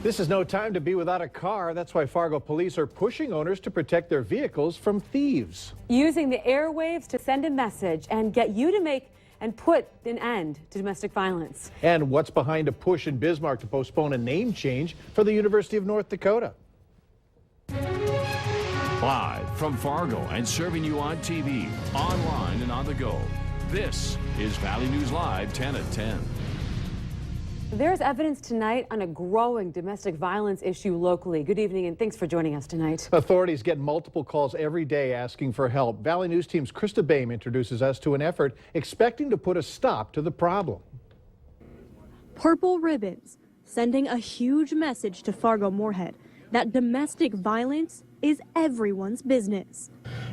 This is no time to be without a car. That's why Fargo police are pushing owners to protect their vehicles from thieves. Using the airwaves to send a message and get you to make and put an end to domestic violence. And what's behind a push in Bismarck to postpone a name change for the University of North Dakota? Live from Fargo and serving you on TV, online and on the go. This is Valley News Live 10 at 10. There's evidence tonight on a growing domestic violence issue locally. Good evening and thanks for joining us tonight. Authorities get multiple calls every day asking for help. Valley News Team's Krista Boehm introduces us to an effort expecting to put a stop to the problem. Purple ribbons, sending a huge message to Fargo-Moorhead that domestic violence is everyone's business.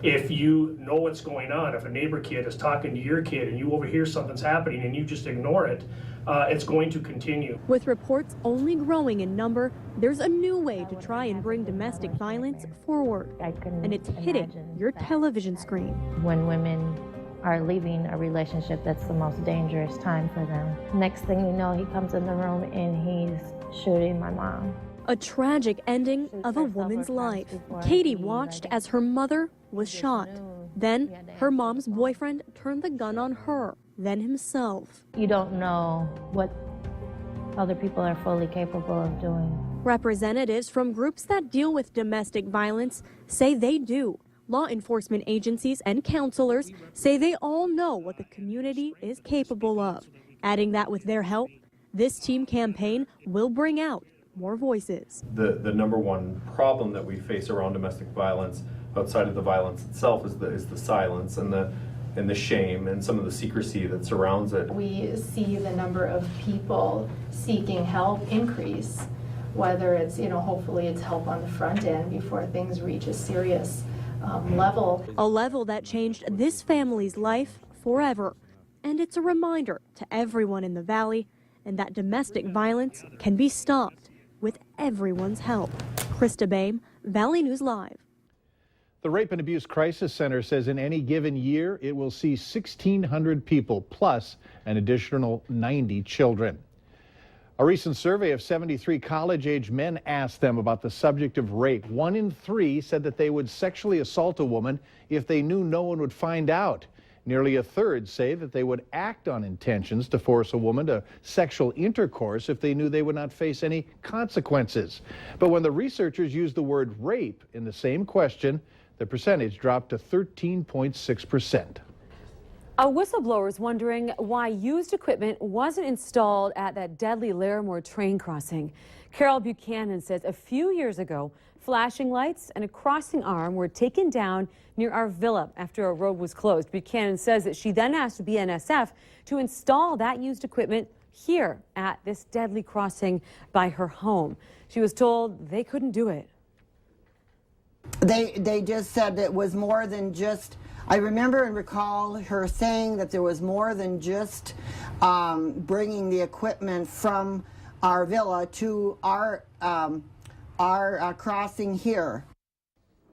If you know what's going on, if a neighbor kid is talking to your kid and you overhear something's happening and you just ignore it, it's going to continue. With reports only growing in number, there's a new way to try and bring domestic violence forward. And it's hitting your television screen. When women are leaving a relationship, that's the most dangerous time for them. Next thing you know, he comes in the room and he's shooting my mom. A tragic ending of a woman's life. Katie watched as her mother was shot. Then her mom's boyfriend turned the gun on her, then himself. You don't know what other people are fully capable of doing. Representatives from groups that deal with domestic violence say they do. Law enforcement agencies and counselors say they all know what the community is capable of. Adding that with their help, this team campaign will bring out more voices. The number one problem that we face around domestic violence, outside of the violence itself, is the silence and the shame and some of the secrecy that surrounds it. We see the number of people seeking help increase, whether it's, hopefully it's help on the front end before things reach a serious level. A level that changed this family's life forever. And it's a reminder to everyone in the Valley and that domestic violence can be stopped with everyone's help. Krista Boehm, Valley News Live. The Rape and Abuse Crisis Center says in any given year, it will see 1,600 people plus an additional 90 children. A recent survey of 73 college-age men asked them about the subject of rape. 1 in 3 said that they would sexually assault a woman if they knew no one would find out. Nearly a third say that they would act on intentions to force a woman to sexual intercourse if they knew they would not face any consequences. But when the researchers used the word rape in the same question, the percentage dropped to 13.6%. A whistleblower is wondering why used equipment wasn't installed at that deadly Larimore train crossing. Carol Buchanan says a few years ago, flashing lights and a crossing arm were taken down near our villa after a road was closed. Buchanan says that she then asked BNSF to install that used equipment here at this deadly crossing by her home. She was told they couldn't do it. They just said it was more than just, I remember and recall her saying that there was more than just bringing the equipment from our villa to our crossing here.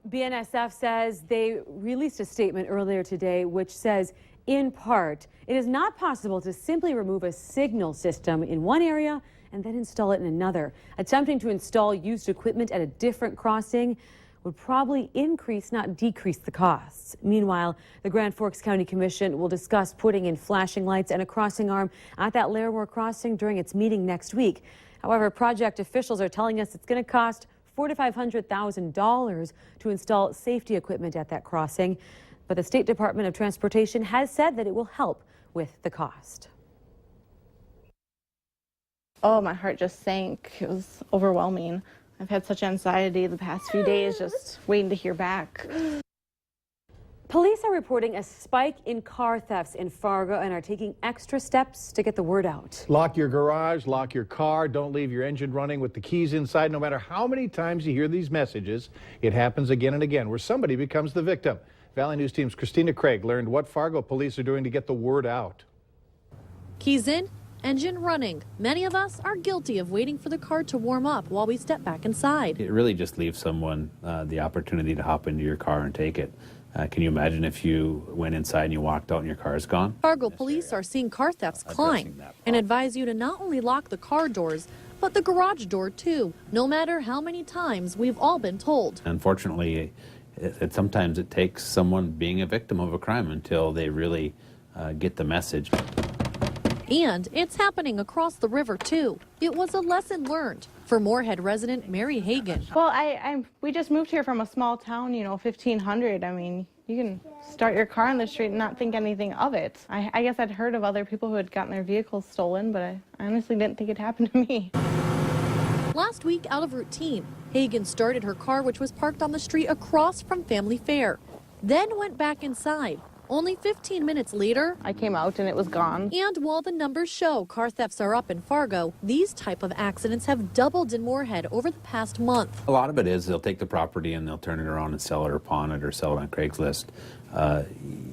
BNSF says they released a statement earlier today which says, in part, it is not possible to simply remove a signal system in one area and then install it in another. Attempting to install used equipment at a different crossing would probably increase, not decrease, the costs. Meanwhile, the Grand Forks County Commission will discuss putting in flashing lights and a crossing arm at that Larimore crossing during its meeting next week. However, project officials are telling us it's going to cost $400,000 to $500,000 to install safety equipment at that crossing. But the State Department of Transportation has said that it will help with the cost. Oh, my heart just sank. It was overwhelming. I've had such anxiety the past few days just waiting to hear back. Police are reporting a spike in car thefts in Fargo and are taking extra steps to get the word out. Lock your garage, lock your car, don't leave your engine running with the keys inside. No matter how many times you hear these messages, it happens again and again where somebody becomes the victim. Valley News Team's Christina Craig learned what Fargo police are doing to get the word out. Keys in, engine running. Many of us are guilty of waiting for the car to warm up while we step back inside. It really just leaves someone the opportunity to hop into your car and take it. Can you imagine if you went inside and you walked out and your car is gone? Fargo police are seeing car thefts climb and advise you to not only lock the car doors, but the garage door too, no matter how many times we've all been told. Unfortunately, sometimes it takes someone being a victim of a crime until they really get the message. And it's happening across the river too. It was a lesson learned for Moorhead resident Mary Hagan. Well, we just moved here from a small town, 1,500. I mean, you can start your car on the street and not think anything of it. I guess I'd heard of other people who had gotten their vehicles stolen, but I honestly didn't think it happened to me. Last week, out of routine, Hagan started her car, which was parked on the street across from Family Fare, then went back inside. Only 15 minutes later, I came out and it was gone. And while the numbers show car thefts are up in Fargo, these type of accidents have doubled in Moorhead over the past month. A lot of it is they'll take the property and they'll turn it around and sell it or pawn it or sell it on Craigslist.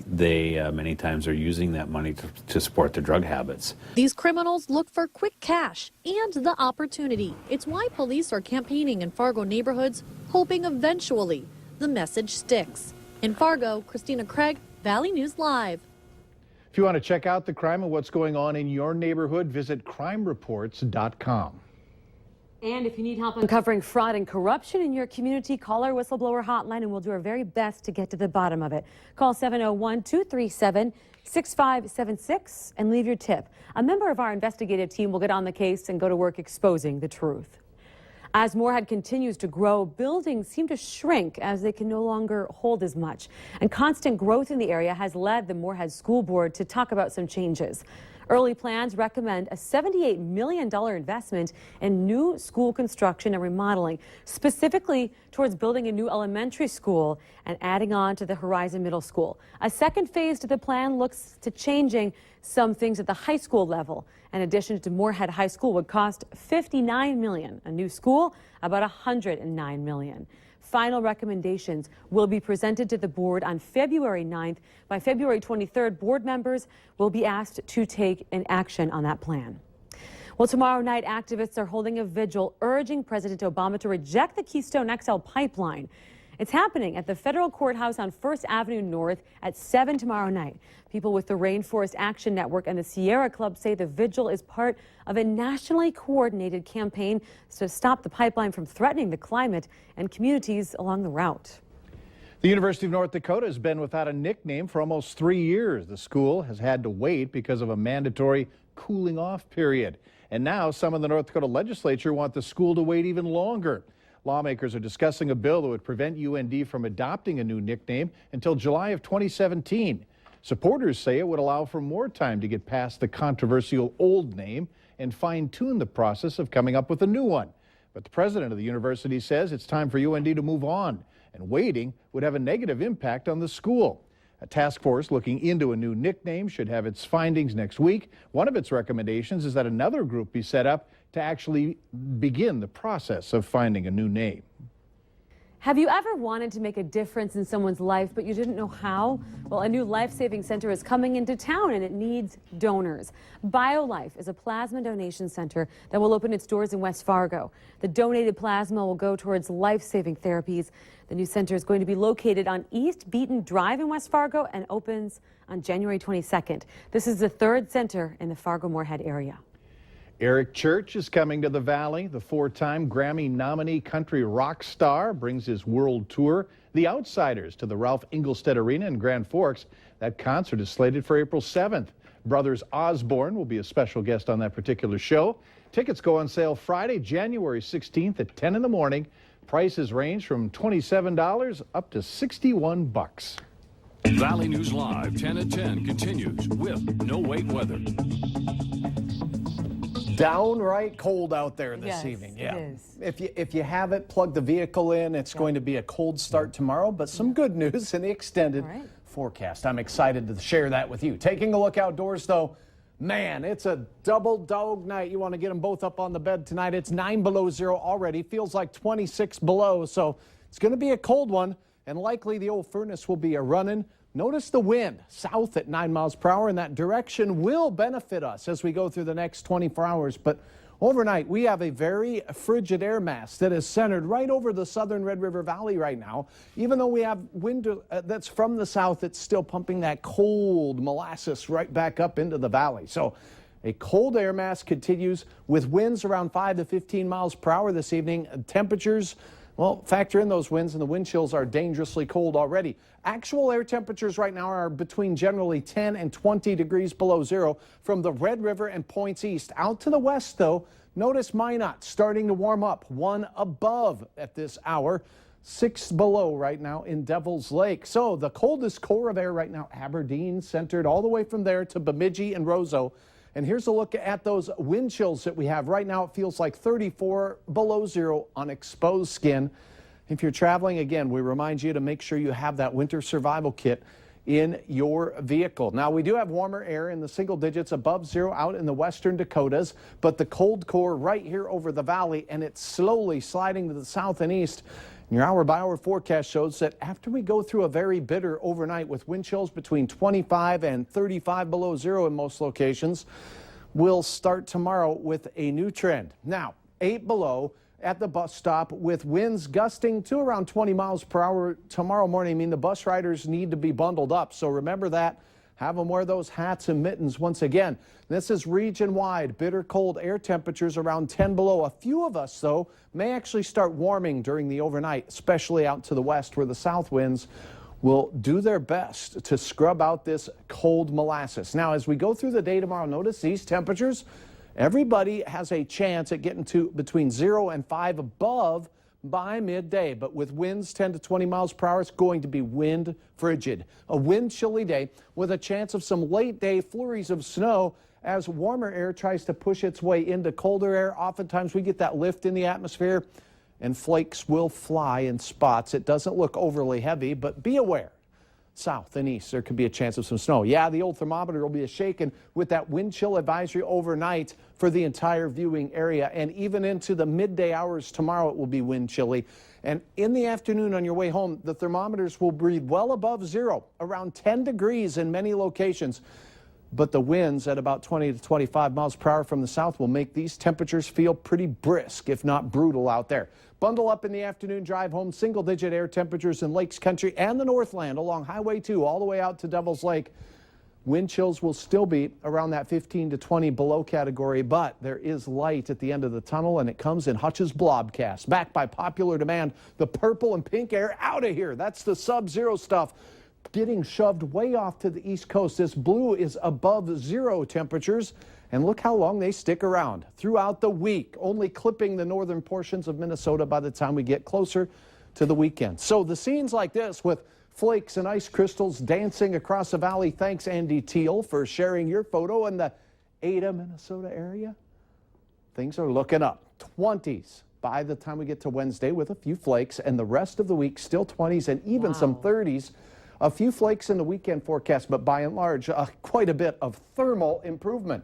They many times are using that money to support their drug habits. These criminals look for quick cash and the opportunity. It's why police are campaigning in Fargo neighborhoods, hoping eventually the message sticks. In Fargo, Christina Craig, Valley News Live. If you want to check out the crime and what's going on in your neighborhood, visit crimereports.com. And if you need help uncovering fraud and corruption in your community, call our whistleblower hotline and we'll do our very best to get to the bottom of it. Call 701-237-6576 and leave your tip. A member of our investigative team will get on the case and go to work exposing the truth. As Moorhead continues to grow, buildings seem to shrink as they can no longer hold as much. And constant growth in the area has led the Moorhead School Board to talk about some changes. Early plans recommend a $78 million investment in new school construction and remodeling, specifically towards building a new elementary school and adding on to the Horizon Middle School. A second phase to the plan looks to changing some things at the high school level. An addition to Moorhead High School would cost $59 million. A new school, about $109 million. Final recommendations will be presented to the board on February 9th. By February 23rd, board members will be asked to take an action on that plan. Well, tomorrow night, activists are holding a vigil urging President Obama to reject the Keystone XL pipeline. It's happening at the federal courthouse on 1st Avenue North at 7 tomorrow night. People with the Rainforest Action Network and the Sierra Club say the vigil is part of a nationally coordinated campaign to stop the pipeline from threatening the climate and communities along the route. The University of North Dakota has been without a nickname for almost 3 years. The school has had to wait because of a mandatory cooling off period. And now some in the North Dakota legislature want the school to wait even longer. Lawmakers are discussing a bill that would prevent UND from adopting a new nickname until July of 2017. Supporters say it would allow for more time to get past the controversial old name and fine-tune the process of coming up with a new one. But the president of the university says it's time for UND to move on, and waiting would have a negative impact on the school. A task force looking into a new nickname should have its findings next week. One of its recommendations is that another group be set up to actually begin the process of finding a new name. Have you ever wanted to make a difference in someone's life, but you didn't know how? Well, a new life-saving center is coming into town, and it needs donors. BioLife is a plasma donation center that will open its doors in West Fargo. The donated plasma will go towards life-saving therapies. The new center is going to be located on East Beaton Drive in West Fargo and opens on January 22nd. This is the third center in the Fargo-Moorhead area. Eric Church is coming to the Valley. The four-time Grammy nominee country rock star brings his world tour, The Outsiders, to the Ralph Engelstedt Arena in Grand Forks. That concert is slated for April 7th. Brothers Osborne will be a special guest on that particular show. Tickets go on sale Friday, January 16th at 10 in the morning. Prices range from $27 up to $61. Valley News Live 10 at 10 continues with no wait weather. Downright cold out there this evening. Yeah, it is. If you have it, plug the vehicle in. It's going to be a cold start tomorrow, but some good news in the extended forecast. I'm excited to share that with you. Taking a look outdoors, though, man, it's a double dog night. You want to get them both up on the bed tonight. It's 9 below zero already. Feels like 26 below, so it's going to be a cold one, and likely the old furnace will be a running. Notice the wind south at 9 miles per hour, and that direction will benefit us as we go through the next 24 hours. But overnight, we have a very frigid air mass that is centered right over the southern Red River Valley right now. Even though we have wind that's from the south, it's still pumping that cold molasses right back up into the valley. So A cold air mass continues with winds around 5 to 15 miles per hour this evening. Temperatures, well, factor in those winds, and the wind chills are dangerously cold already. Actual air temperatures right now are between generally 10 and 20 degrees below zero from the Red River and points east. Out to the west, though, notice Minot starting to warm up, 1 above at this hour. 6 below right now in Devil's Lake. So the coldest core of air right now, Aberdeen, centered all the way from there to Bemidji and Roseau. And here's a look at those wind chills that we have. Right now it feels like 34 below zero on exposed skin. If you're traveling, again, we remind you to make sure you have that winter survival kit in your vehicle. Now, we do have warmer air in the single digits above zero out in the western Dakotas, but the cold core right here over the valley, and it's slowly sliding to the south and east. Your hour-by-hour forecast shows that after we go through a very bitter overnight with wind chills between 25 and 35 below zero in most locations, we'll start tomorrow with a new trend. Now, 8 below at the bus stop with winds gusting to around 20 miles per hour tomorrow morning. I mean, the bus riders need to be bundled up, so remember that. Have them wear those hats and mittens once again. This is region-wide, bitter cold air temperatures around 10 below. A few of us, though, may actually start warming during the overnight, especially out to the west where the south winds will do their best to scrub out this cold molasses. Now, as we go through the day tomorrow, notice these temperatures. Everybody has a chance at getting to between 0 and 5 above by midday, but with winds 10 to 20 miles per hour, it's going to be wind frigid. A wind chilly day with a chance of some late day flurries of snow as warmer air tries to push its way into colder air. Oftentimes we get that lift in the atmosphere and flakes will fly in spots. It doesn't look overly heavy, but be aware. South and east, there could be a chance of some snow. Yeah, the old thermometer will be shaken with that wind chill advisory overnight for the entire viewing area. And even into the midday hours tomorrow, it will be wind chilly. And in the afternoon on your way home, the thermometers will breathe well above zero, around 10 degrees in many locations. But the winds at about 20 to 25 miles per hour from the south will make these temperatures feel pretty brisk, if not brutal out there. Bundle up in the afternoon drive home. Single-digit air temperatures in Lakes Country and the Northland along Highway 2 all the way out to Devil's Lake. Wind chills will still be around that 15 to 20 below category, but there is light at the end of the tunnel, and it comes in Hutch's Blobcast. Backed by popular demand, the purple and pink air out of here. That's the sub-zero stuff getting shoved way off to the east coast. This blue is above zero temperatures, and look how long they stick around throughout the week, only clipping the northern portions of Minnesota by the time we get closer to the weekend. So the scenes like this with flakes and ice crystals dancing across the valley. Thanks, Andy Teal, for sharing your photo in the Ada, Minnesota area. Things are looking up. 20s by the time we get to Wednesday with a few flakes, and the rest of the week still 20s and even some 30s. A few flakes in the weekend forecast, but by and large, quite a bit of thermal improvement.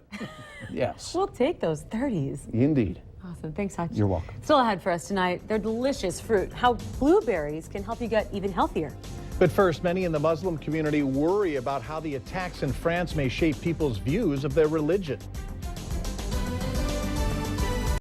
Yes. We'll take those 30s. Indeed. Awesome. Thanks, Hutch. You're welcome. Still ahead for us tonight, they're delicious fruit. How blueberries can help you get even healthier. But first, many in the Muslim community worry about how the attacks in France may shape people's views of their religion.